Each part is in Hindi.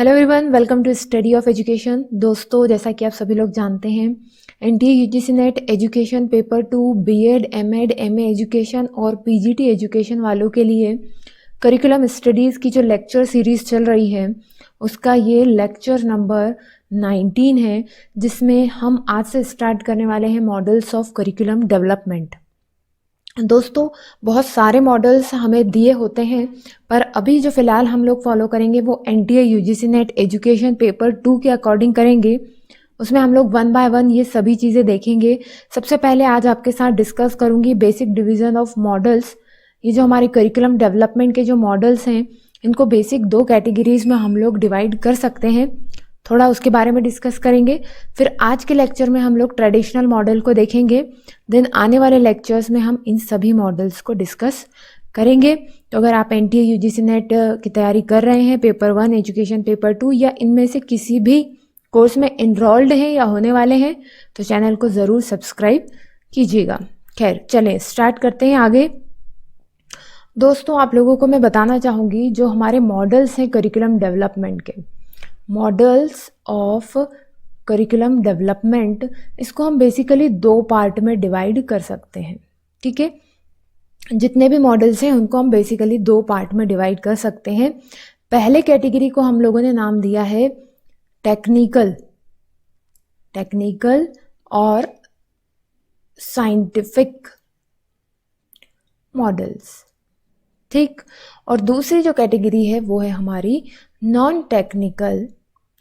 Hello everyone, welcome to study of education. दोस्तों, जैसा कि आप सभी लोग जानते हैं, NTA UGC NET education paper 2 B Ed, M Ed, MA education और पीजीटी एजुकेशन वालों के लिए करिकुलम स्टडीज़ की जो लेक्चर सीरीज़ चल रही है उसका ये लेक्चर नंबर 19 है, जिसमें हम आज से स्टार्ट करने वाले हैं मॉडल्स ऑफ करिकुलम डेवलपमेंट। दोस्तों, बहुत सारे मॉडल्स हमें दिए होते हैं, पर अभी जो फ़िलहाल हम लोग फॉलो करेंगे वो NTA UGC NET education paper 2 के अकॉर्डिंग करेंगे। उसमें हम लोग 1 बाय 1 ये सभी चीज़ें देखेंगे। सबसे पहले आज आपके साथ डिस्कस करूँगी बेसिक डिवीज़न ऑफ मॉडल्स। ये जो हमारे करिकुलम डेवलपमेंट के जो मॉडल्स हैं, इनको बेसिक 2 कैटेगरीज़ में हम लोग डिवाइड कर सकते हैं। थोड़ा उसके बारे में डिस्कस करेंगे। फिर आज के लेक्चर में हम लोग ट्रेडिशनल मॉडल को देखेंगे। देन आने वाले लेक्चर्स में हम इन सभी मॉडल्स को डिस्कस करेंगे। तो अगर आप एनटीए यूजीसी नेट की तैयारी कर रहे हैं, पेपर 1, एजुकेशन पेपर 2 या इनमें से किसी भी कोर्स में इनरोल्ड हैं या होने वाले हैं, तो चैनल को ज़रूर सब्सक्राइब कीजिएगा। खैर, चलें स्टार्ट करते हैं आगे। दोस्तों, आप लोगों को मैं बताना चाहूँगी जो हमारे मॉडल्स हैं करिकुलम डेवलपमेंट के, मॉडल्स ऑफ करिकुलम डेवलपमेंट, इसको हम बेसिकली 2 पार्ट में डिवाइड कर सकते हैं। ठीक है, जितने भी मॉडल्स हैं उनको हम बेसिकली 2 पार्ट में डिवाइड कर सकते हैं। पहले कैटेगरी को हम लोगों ने नाम दिया है टेक्निकल और साइंटिफिक मॉडल्स। ठीक, और दूसरी जो कैटेगरी है वो है हमारी नॉन टेक्निकल।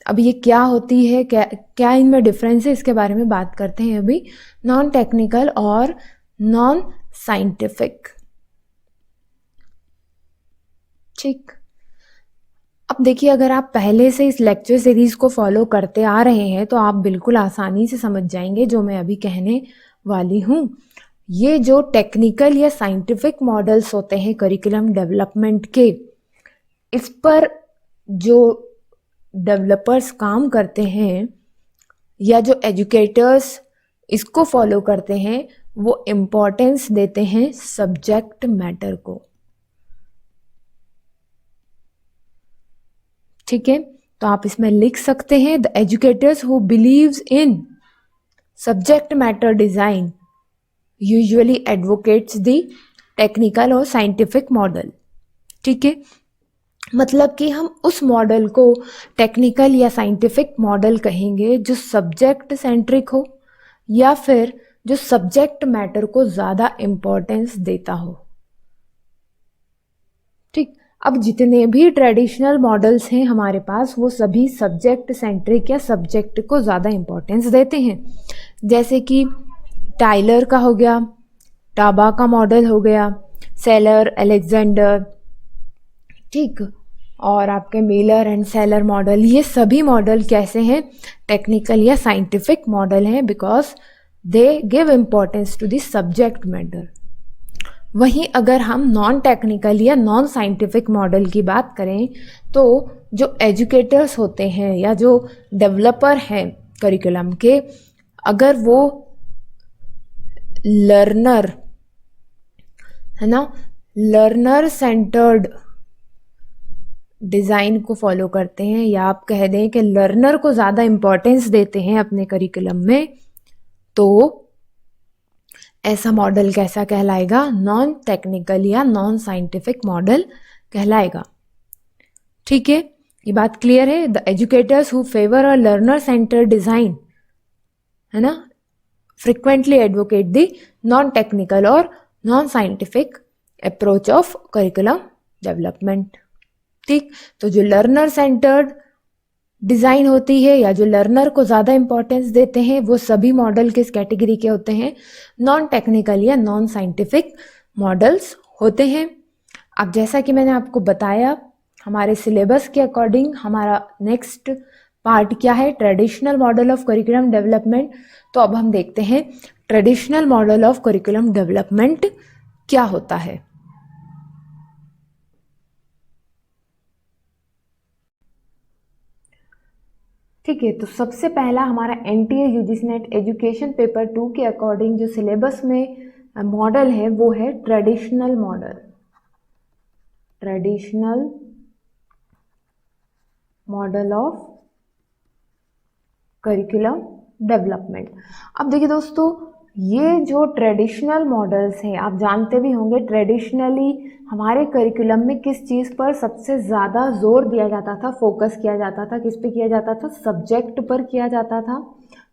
अब ये क्या होती है, क्या इनमें डिफरेंस है, इसके बारे में बात करते हैं अभी। नॉन टेक्निकल और नॉन साइंटिफिक। ठीक, अब देखिए, अगर आप पहले से इस लेक्चर सीरीज को फॉलो करते आ रहे हैं तो आप बिल्कुल आसानी से समझ जाएंगे जो मैं अभी कहने वाली हूँ। ये जो टेक्निकल या साइंटिफिक मॉडल्स होते हैं करिकुलम डेवलपमेंट के, इस पर जो डेवलपर्स काम करते हैं या जो एजुकेटर्स इसको फॉलो करते हैं, वो इम्पोर्टेंस देते हैं सब्जेक्ट मैटर को। ठीक है, तो आप इसमें लिख सकते हैं the educators who believes in subject matter design usually advocates the technical और साइंटिफिक मॉडल। ठीक है, मतलब कि हम उस मॉडल को टेक्निकल या साइंटिफिक मॉडल कहेंगे जो सब्जेक्ट सेंट्रिक हो या फिर जो सब्जेक्ट मैटर को ज़्यादा इम्पोर्टेंस देता हो। ठीक, अब जितने भी ट्रेडिशनल मॉडल्स हैं हमारे पास, वो सभी सब्जेक्ट सेंट्रिक या सब्जेक्ट को ज़्यादा इम्पोर्टेंस देते हैं। जैसे कि टाइलर का हो गया, टाबा का मॉडल हो गया, सेलर, अलेक्जेंडर, ठीक, और आपके मिलर एंड सेलर मॉडल, ये सभी मॉडल कैसे हैं, टेक्निकल या साइंटिफिक मॉडल हैं, because they give importance to the subject matter. वहीं अगर हम नॉन टेक्निकल या नॉन साइंटिफिक मॉडल की बात करें, तो जो एजुकेटर्स होते हैं या जो डेवलपर हैं करिकुलम के, अगर वो लर्नर है ना, लर्नर सेंटर्ड डिज़ाइन को फॉलो करते हैं, या आप कह दें कि लर्नर को ज़्यादा इम्पोर्टेंस देते हैं अपने करिकुलम में, तो ऐसा मॉडल कैसा कहलाएगा, नॉन टेक्निकल या नॉन साइंटिफिक मॉडल कहलाएगा। ठीक है, ये बात क्लियर है। The educators who favour a learner centre design, है ना, frequently advocate the non technical और non scientific approach of curriculum development. ठीक, तो जो लर्नर सेंटर्ड डिज़ाइन होती है या जो लर्नर को ज़्यादा इम्पोर्टेंस देते हैं, वो सभी मॉडल किस कैटेगरी के होते हैं, नॉन टेक्निकल या नॉन साइंटिफिक मॉडल्स होते हैं। अब जैसा कि मैंने आपको बताया, हमारे सिलेबस के अकॉर्डिंग हमारा नेक्स्ट पार्ट क्या है, traditional model of curriculum development. तो अब हम देखते हैं traditional model of curriculum development क्या होता है। ठीक है, तो सबसे पहला हमारा NTA UGC NET education paper 2 के अकॉर्डिंग जो सिलेबस में मॉडल है वो है traditional model. Traditional model of curriculum development. अब देखिए दोस्तों, ये जो ट्रेडिशनल मॉडल्स हैं, आप जानते भी होंगे ट्रेडिशनली हमारे करिकुलम में किस चीज़ पर सबसे ज़्यादा जोर दिया जाता था, फोकस किया जाता था, किस पे किया जाता था, सब्जेक्ट पर किया जाता था।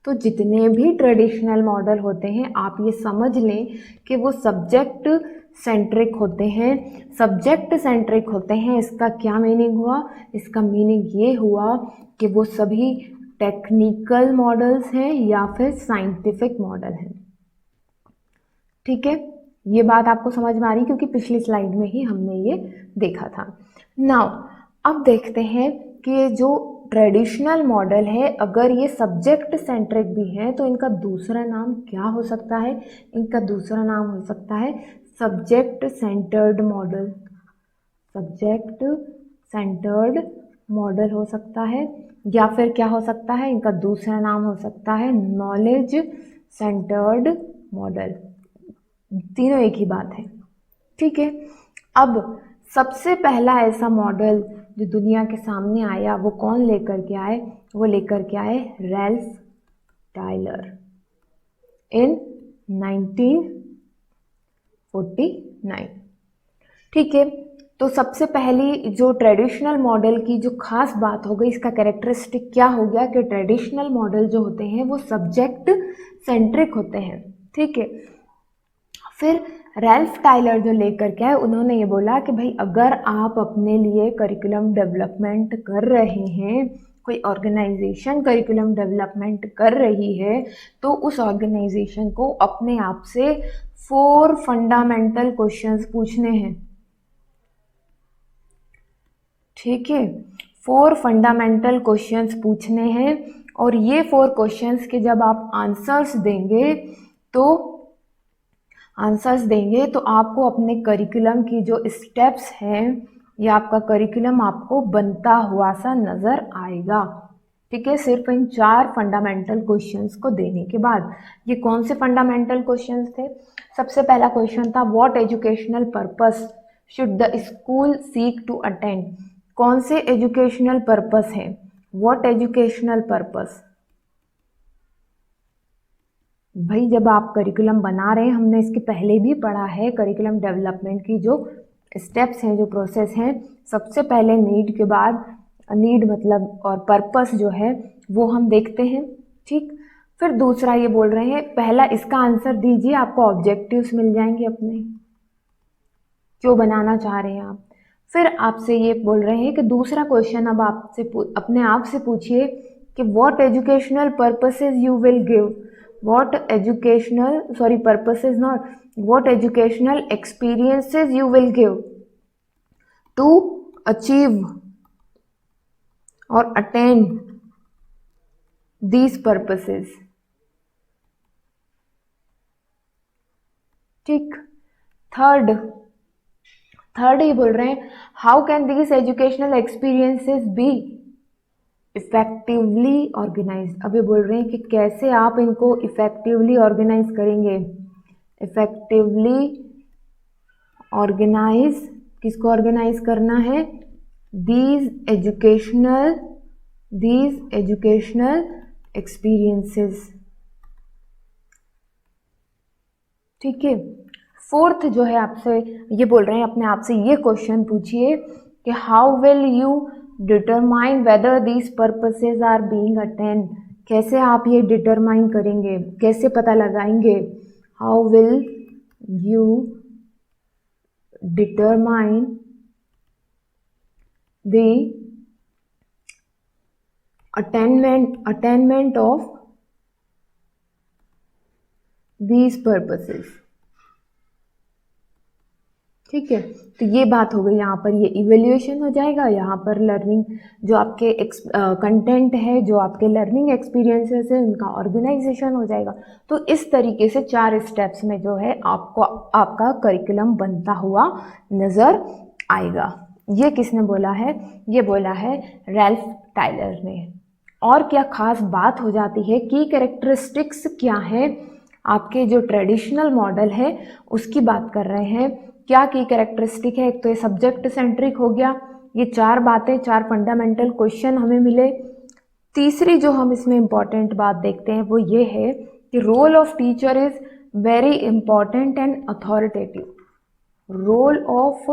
तो जितने भी ट्रेडिशनल मॉडल होते हैं आप ये समझ लें कि वो सब्जेक्ट सेंट्रिक होते हैं। सब्जेक्ट सेंट्रिक होते हैं, इसका क्या मीनिंग हुआ? इसका मीनिंग ये हुआ कि वो सभी टेक्निकल मॉडल्स हैं या फिर साइंटिफिक मॉडल हैं। ठीक है, ये बात आपको समझ में आ रही क्योंकि पिछली स्लाइड में ही हमने ये देखा था। नाउ अब देखते हैं कि जो ट्रेडिशनल मॉडल है, अगर ये सब्जेक्ट सेंट्रिक भी है तो इनका दूसरा नाम क्या हो सकता है? इनका दूसरा नाम हो सकता है subject centred model. Subject centred model हो सकता है, या फिर क्या हो सकता है? इनका दूसरा नाम हो सकता है नॉलेज सेंटर्ड मॉडल। तीनों एक ही बात है। ठीक है, अब सबसे पहला ऐसा मॉडल जो दुनिया के सामने आया वो कौन लेकर के आए? वो लेकर के आए रैल्फ टायलर इन 1949। ठीक है, तो सबसे पहली जो ट्रेडिशनल मॉडल की जो खास बात हो गई, इसका कैरेक्टरिस्टिक क्या हो गया कि ट्रेडिशनल मॉडल जो होते हैं वो सब्जेक्ट सेंट्रिक होते हैं। ठीक है, फिर रैल्फ टायलर जो लेकर के आए, उन्होंने ये बोला कि भाई अगर आप अपने लिए करिकुलम डेवलपमेंट कर रहे हैं, कोई ऑर्गेनाइजेशन करिकुलम डेवलपमेंट कर रही है, तो उस ऑर्गेनाइजेशन को अपने आप से 4 फंडामेंटल क्वेश्चंस पूछने हैं। ठीक है, 4 फंडामेंटल क्वेश्चंस पूछने हैं, और ये 4 क्वेश्चंस के जब आप आंसर्स देंगे तो आपको अपने करिकुलम की जो स्टेप्स हैं या आपका करिकुलम आपको बनता हुआ सा नज़र आएगा। ठीक है, सिर्फ इन 4 फंडामेंटल क्वेश्चंस को देने के बाद। ये कौन से फंडामेंटल क्वेश्चंस थे? सबसे पहला क्वेश्चन था what educational purpose should the school seek to attend. कौन से एजुकेशनल पर्पस हैं? What educational purpose? भाई जब आप करिकुलम बना रहे हैं, हमने इसके पहले भी पढ़ा है करिकुलम डेवलपमेंट की जो स्टेप्स हैं, जो प्रोसेस हैं, सबसे पहले नीड के बाद नीड मतलब और पर्पस जो है वो हम देखते हैं। ठीक, फिर दूसरा ये बोल रहे हैं, पहला इसका आंसर दीजिए, आपको ऑब्जेक्टिव्स मिल जाएंगे अपने, क्यों बनाना चाह रहे हैं आप। फिर आपसे ये बोल रहे हैं कि दूसरा क्वेश्चन अब आपसे अपने आप से पूछिए कि what educational purposes you will give. What educational experiences you will give to achieve or attain these purposes। ठीक, थर्ड ये बोल रहे हैं how can these educational experiences be effectively organise. अब ये बोल रहे हैं कि कैसे आप इनको इफेक्टिवली ऑर्गेनाइज करेंगे। इफेक्टिवली ऑर्गेनाइज, किसको ऑर्गेनाइज करना है? These educational experiences. ठीक है, फोर्थ जो है आपसे ये बोल रहे हैं अपने आप से ये क्वेश्चन पूछिए कि how will you determine whether these purposes are being attend. कैसे आप ये डिटरमाइन करेंगे, कैसे पता लगाएंगे? How will you determine the attainment of these purposes. ठीक है, तो ये बात हो गई, यहाँ पर ये इवेल्युएशन हो जाएगा, यहाँ पर लर्निंग जो आपके कंटेंट है, जो आपके लर्निंग एक्सपीरियंसेस है, उनका ऑर्गेनाइजेशन हो जाएगा। तो इस तरीके से 4 स्टेप्स में जो है आपको आपका करिकुलम बनता हुआ नज़र आएगा। ये किसने बोला है? ये बोला है रैल्फ टायलर ने। और क्या खास बात हो जाती है, की कैरेक्टरिस्टिक्स क्या है आपके जो ट्रेडिशनल मॉडल है उसकी बात कर रहे हैं। क्या की कैरेक्टरिस्टिक है? एक तो ये सब्जेक्ट सेंट्रिक हो गया, ये 4 बातें, 4 फंडामेंटल क्वेश्चन हमें मिले। तीसरी जो हम इसमें इम्पॉर्टेंट बात देखते हैं वो ये है कि role of teacher is very important and authoritative. Role of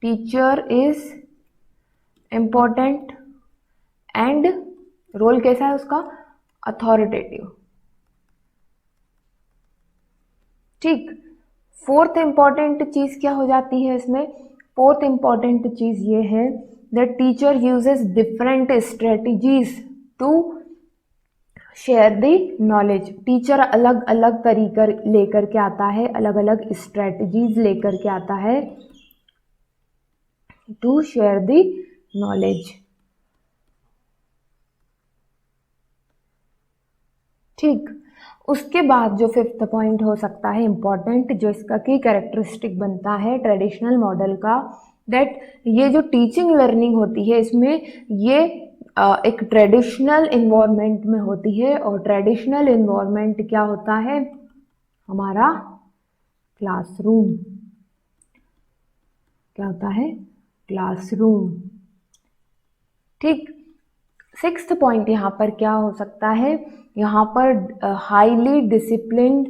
teacher is important and role कैसा है उसका, अथॉरिटेटिव। ठीक, फोर्थ इंपॉर्टेंट चीज क्या हो जाती है इसमें, फोर्थ इंपॉर्टेंट चीज ये है that teacher uses different strategies to share the knowledge. Teacher अलग अलग तरीका लेकर के आता है, अलग अलग स्ट्रेटजीज लेकर के आता है टू शेयर द नॉलेज। ठीक, उसके बाद जो फिफ्थ पॉइंट हो सकता है इम्पॉर्टेंट, जो इसका की कैरेक्टरिस्टिक बनता है ट्रेडिशनल मॉडल का, दैट ये जो टीचिंग लर्निंग होती है इसमें ये एक ट्रेडिशनल इन्वायरमेंट में होती है। और ट्रेडिशनल इन्वायरमेंट क्या होता है, हमारा क्लासरूम। क्या होता है, क्लासरूम। ठीक, सिक्स्थ पॉइंट यहाँ पर क्या हो सकता है, यहाँ पर highly disciplined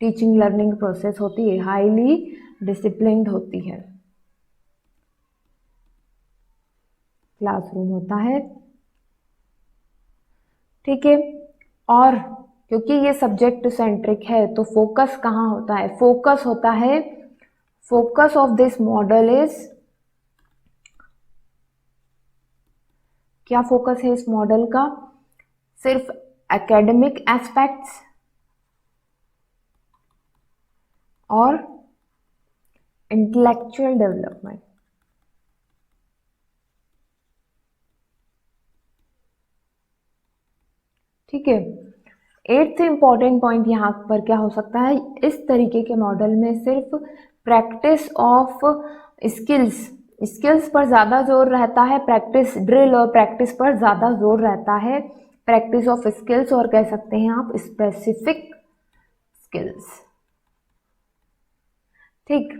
teaching learning process होती है, हाईली डिसिप्लिन्ड होती है, क्लासरूम होता है। ठीक है, और क्योंकि ये सब्जेक्ट सेंट्रिक है तो फोकस कहाँ होता है, फोकस होता है, focus of this model is, क्या फोकस है इस मॉडल का, सिर्फ एकेडमिक एस्पेक्ट्स और इंटेलेक्चुअल डेवलपमेंट। ठीक है, एट्थ इंपॉर्टेंट पॉइंट यहाँ पर क्या हो सकता है, इस तरीके के मॉडल में सिर्फ प्रैक्टिस ऑफ स्किल्स पर ज़्यादा जोर रहता है, प्रैक्टिस ड्रिल और प्रैक्टिस पर ज़्यादा जोर रहता है, प्रैक्टिस ऑफ स्किल्स और कह सकते हैं आप स्पेसिफिक स्किल्स। ठीक,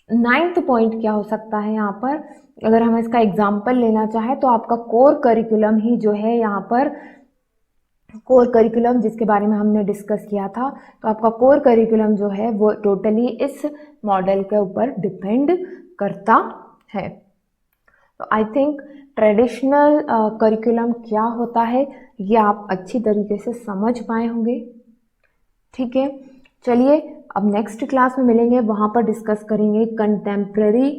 नाइन्थ पॉइंट क्या हो सकता है यहाँ पर, अगर हम इसका एग्जाम्पल लेना चाहें तो आपका कोर करिकुलम ही जो है यहाँ पर, कोर करिकुलम जिसके बारे में हमने डिस्कस किया था, तो आपका कोर करिकुलम जो है वो टोटली इस मॉडल के ऊपर डिपेंड करता है। तो आई थिंक ट्रेडिशनल करिकुलम क्या होता है ये आप अच्छी तरीके से समझ पाए होंगे। ठीक है, चलिए अब नेक्स्ट क्लास में मिलेंगे, वहाँ पर डिस्कस करेंगे contemporary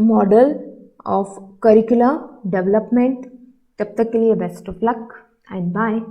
model of curriculum development. तब तक के लिए best of luck and bye.